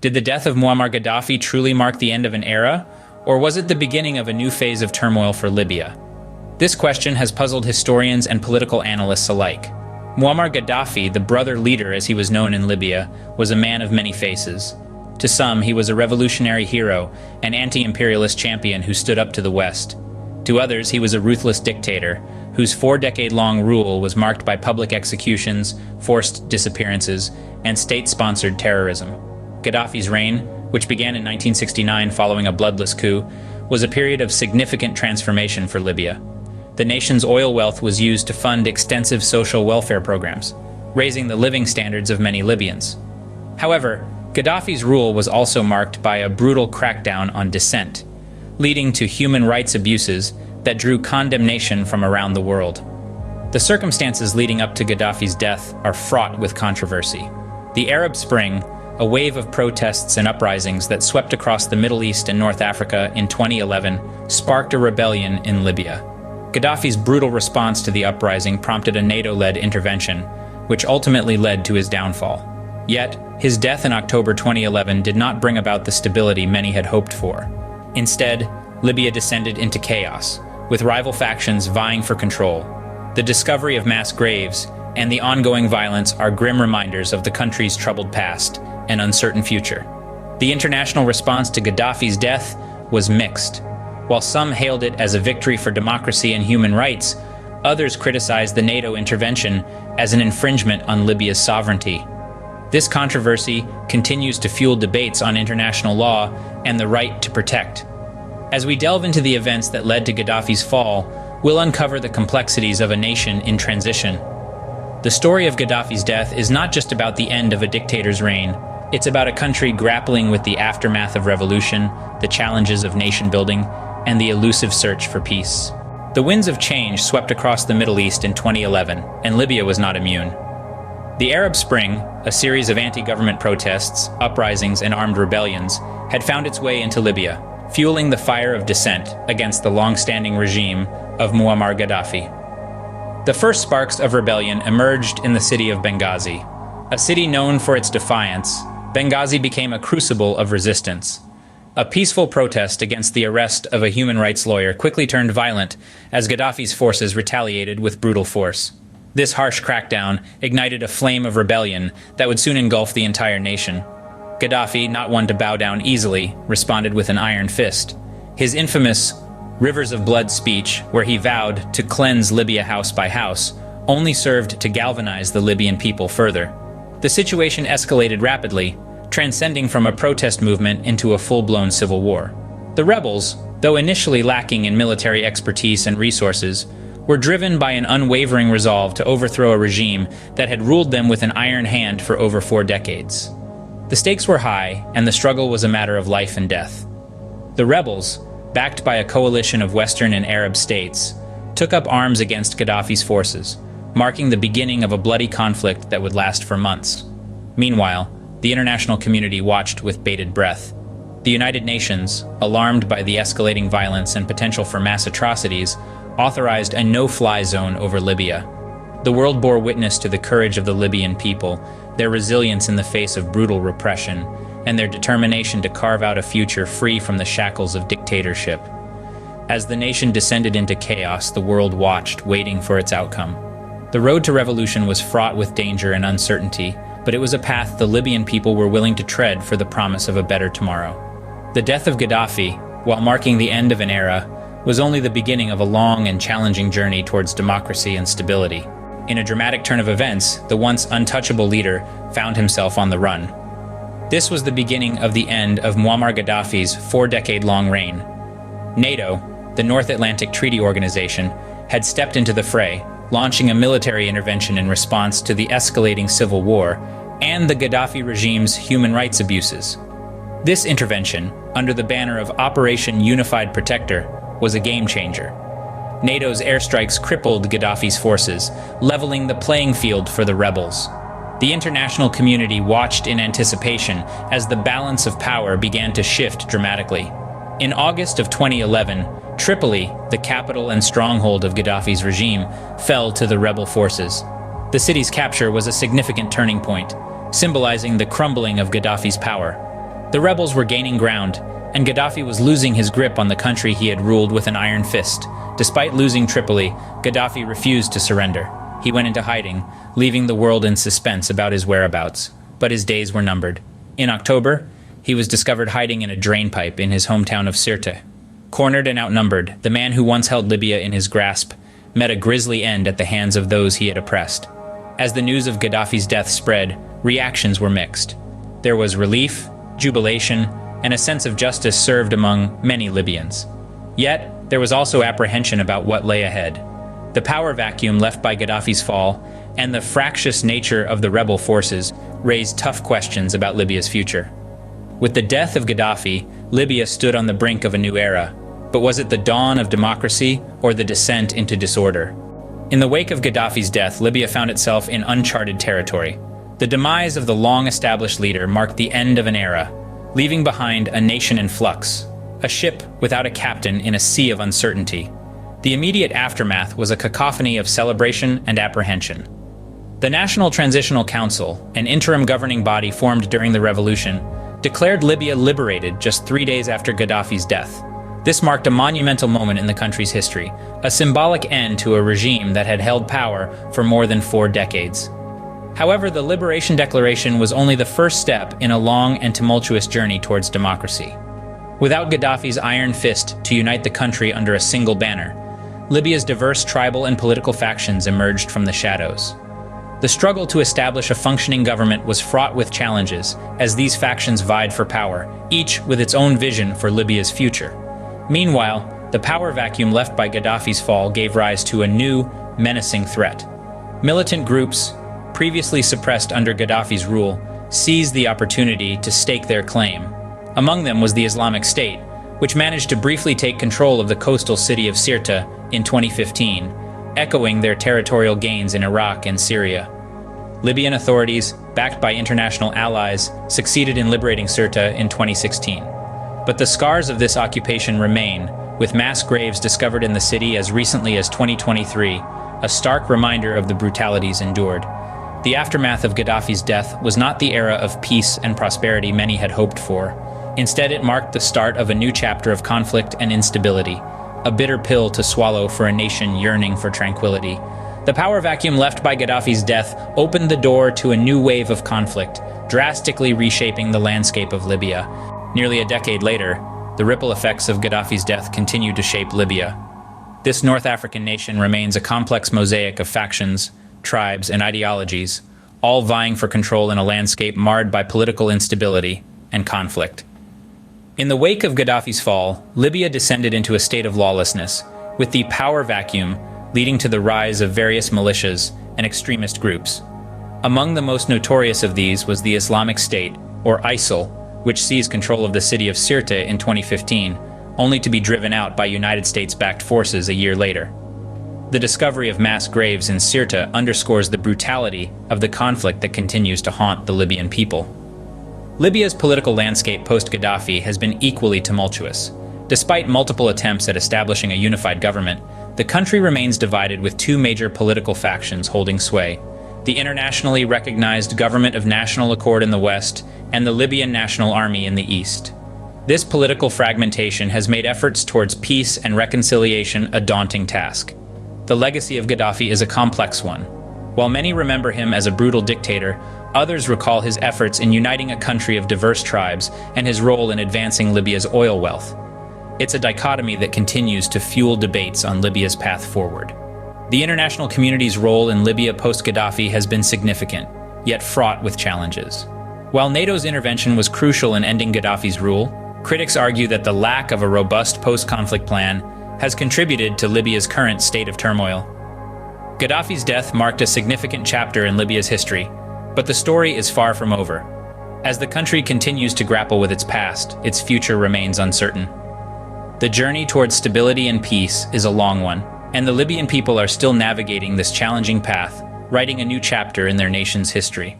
Did the death of Muammar Gaddafi truly mark the end of an era, or was it the beginning of a new phase of turmoil for Libya? This question has puzzled historians and political analysts alike. Muammar Gaddafi, the brother leader as he was known in Libya, was a man of many faces. To some, he was a revolutionary hero, an anti-imperialist champion who stood up to the West. To others, he was a ruthless dictator, whose 4-decade-long rule was marked by public executions, forced disappearances, and state-sponsored terrorism. Gaddafi's reign, which began in 1969 following a bloodless coup, was a period of significant transformation for Libya. The nation's oil wealth was used to fund extensive social welfare programs, raising the living standards of many Libyans. However, Gaddafi's rule was also marked by a brutal crackdown on dissent, leading to human rights abuses that drew condemnation from around the world. The circumstances leading up to Gaddafi's death are fraught with controversy. The Arab Spring, a wave of protests and uprisings that swept across the Middle East and North Africa in 2011, sparked a rebellion in Libya. Gaddafi's brutal response to the uprising prompted a NATO-led intervention, which ultimately led to his downfall. Yet, his death in October 2011 did not bring about the stability many had hoped for. Instead, Libya descended into chaos, with rival factions vying for control. The discovery of mass graves and the ongoing violence are grim reminders of the country's troubled past and uncertain future. The international response to Gaddafi's death was mixed. While some hailed it as a victory for democracy and human rights, others criticized the NATO intervention as an infringement on Libya's sovereignty. This controversy continues to fuel debates on international law and the right to protect. As we delve into the events that led to Gaddafi's fall, we'll uncover the complexities of a nation in transition. The story of Gaddafi's death is not just about the end of a dictator's reign. It's about a country grappling with the aftermath of revolution, the challenges of nation-building, and the elusive search for peace. The winds of change swept across the Middle East in 2011, and Libya was not immune. The Arab Spring, a series of anti-government protests, uprisings, and armed rebellions, had found its way into Libya, fueling the fire of dissent against the long-standing regime of Muammar Gaddafi. The first sparks of rebellion emerged in the city of Benghazi. A city known for its defiance, Benghazi became a crucible of resistance. A peaceful protest against the arrest of a human rights lawyer quickly turned violent as Gaddafi's forces retaliated with brutal force. This harsh crackdown ignited a flame of rebellion that would soon engulf the entire nation. Gaddafi, not one to bow down easily, responded with an iron fist. His infamous Rivers of Blood speech, where he vowed to cleanse Libya house by house, only served to galvanize the Libyan people further. The situation escalated rapidly, transcending from a protest movement into a full-blown civil war. The rebels, though initially lacking in military expertise and resources, were driven by an unwavering resolve to overthrow a regime that had ruled them with an iron hand for over 4 decades. The stakes were high, and the struggle was a matter of life and death. The rebels, backed by a coalition of Western and Arab states, took up arms against Gaddafi's forces, marking the beginning of a bloody conflict that would last for months. Meanwhile, the international community watched with bated breath. The United Nations, alarmed by the escalating violence and potential for mass atrocities, authorized a no-fly zone over Libya. The world bore witness to the courage of the Libyan people, their resilience in the face of brutal repression, and their determination to carve out a future free from the shackles of dictatorship. As the nation descended into chaos, the world watched, waiting for its outcome. The road to revolution was fraught with danger and uncertainty, but it was a path the Libyan people were willing to tread for the promise of a better tomorrow. The death of Gaddafi, while marking the end of an era, was only the beginning of a long and challenging journey towards democracy and stability. In a dramatic turn of events, the once untouchable leader found himself on the run. This was the beginning of the end of Muammar Gaddafi's 4-decade-long reign. NATO, the North Atlantic Treaty Organization, had stepped into the fray, launching a military intervention in response to the escalating civil war and the Gaddafi regime's human rights abuses. This intervention, under the banner of Operation Unified Protector, was a game-changer. NATO's airstrikes crippled Gaddafi's forces, leveling the playing field for the rebels. The international community watched in anticipation as the balance of power began to shift dramatically. In August of 2011, Tripoli, the capital and stronghold of Gaddafi's regime, fell to the rebel forces. The city's capture was a significant turning point, symbolizing the crumbling of Gaddafi's power. The rebels were gaining ground, and Gaddafi was losing his grip on the country he had ruled with an iron fist. Despite losing Tripoli, Gaddafi refused to surrender. He went into hiding, leaving the world in suspense about his whereabouts. But his days were numbered. In October, he was discovered hiding in a drainpipe in his hometown of Sirte. Cornered and outnumbered, the man who once held Libya in his grasp met a grisly end at the hands of those he had oppressed. As the news of Gaddafi's death spread, reactions were mixed. There was relief, jubilation, and a sense of justice served among many Libyans. Yet, there was also apprehension about what lay ahead. The power vacuum left by Gaddafi's fall and the fractious nature of the rebel forces raised tough questions about Libya's future. With the death of Gaddafi, Libya stood on the brink of a new era. But was it the dawn of democracy or the descent into disorder? In the wake of Gaddafi's death, Libya found itself in uncharted territory. The demise of the long-established leader marked the end of an era, leaving behind a nation in flux, a ship without a captain in a sea of uncertainty. The immediate aftermath was a cacophony of celebration and apprehension. The National Transitional Council, an interim governing body formed during the revolution, declared Libya liberated just 3 days after Gaddafi's death. This marked a monumental moment in the country's history, a symbolic end to a regime that had held power for more than 4 decades. However, the Liberation Declaration was only the first step in a long and tumultuous journey towards democracy. Without Gaddafi's iron fist to unite the country under a single banner, Libya's diverse tribal and political factions emerged from the shadows. The struggle to establish a functioning government was fraught with challenges, as these factions vied for power, each with its own vision for Libya's future. Meanwhile, the power vacuum left by Gaddafi's fall gave rise to a new, menacing threat. Militant groups, previously suppressed under Gaddafi's rule, seized the opportunity to stake their claim. Among them was the Islamic State, which managed to briefly take control of the coastal city of Sirte in 2015, echoing their territorial gains in Iraq and Syria. Libyan authorities, backed by international allies, succeeded in liberating Sirte in 2016. But the scars of this occupation remain, with mass graves discovered in the city as recently as 2023, a stark reminder of the brutalities endured. The aftermath of Gaddafi's death was not the era of peace and prosperity many had hoped for. Instead, it marked the start of a new chapter of conflict and instability, a bitter pill to swallow for a nation yearning for tranquility. The power vacuum left by Gaddafi's death opened the door to a new wave of conflict, drastically reshaping the landscape of Libya. Nearly a decade later, the ripple effects of Gaddafi's death continued to shape Libya. This North African nation remains a complex mosaic of factions, tribes, and ideologies, all vying for control in a landscape marred by political instability and conflict. In the wake of Gaddafi's fall, Libya descended into a state of lawlessness, with the power vacuum leading to the rise of various militias and extremist groups. Among the most notorious of these was the Islamic State, or ISIL, which seized control of the city of Sirte in 2015, only to be driven out by United States-backed forces a year later. The discovery of mass graves in Sirte underscores the brutality of the conflict that continues to haunt the Libyan people. Libya's political landscape post-Gaddafi has been equally tumultuous. Despite multiple attempts at establishing a unified government, the country remains divided with 2 major political factions holding sway: the internationally recognized Government of National Accord in the west and the Libyan National Army in the east. This political fragmentation has made efforts towards peace and reconciliation a daunting task. The legacy of Gaddafi is a complex one. While many remember him as a brutal dictator, others recall his efforts in uniting a country of diverse tribes and his role in advancing Libya's oil wealth. It's a dichotomy that continues to fuel debates on Libya's path forward. The international community's role in Libya post-Gaddafi has been significant, yet fraught with challenges. While NATO's intervention was crucial in ending Gaddafi's rule, critics argue that the lack of a robust post-conflict plan has contributed to Libya's current state of turmoil. Gaddafi's death marked a significant chapter in Libya's history, but the story is far from over. As the country continues to grapple with its past, its future remains uncertain. The journey towards stability and peace is a long one, and the Libyan people are still navigating this challenging path, writing a new chapter in their nation's history.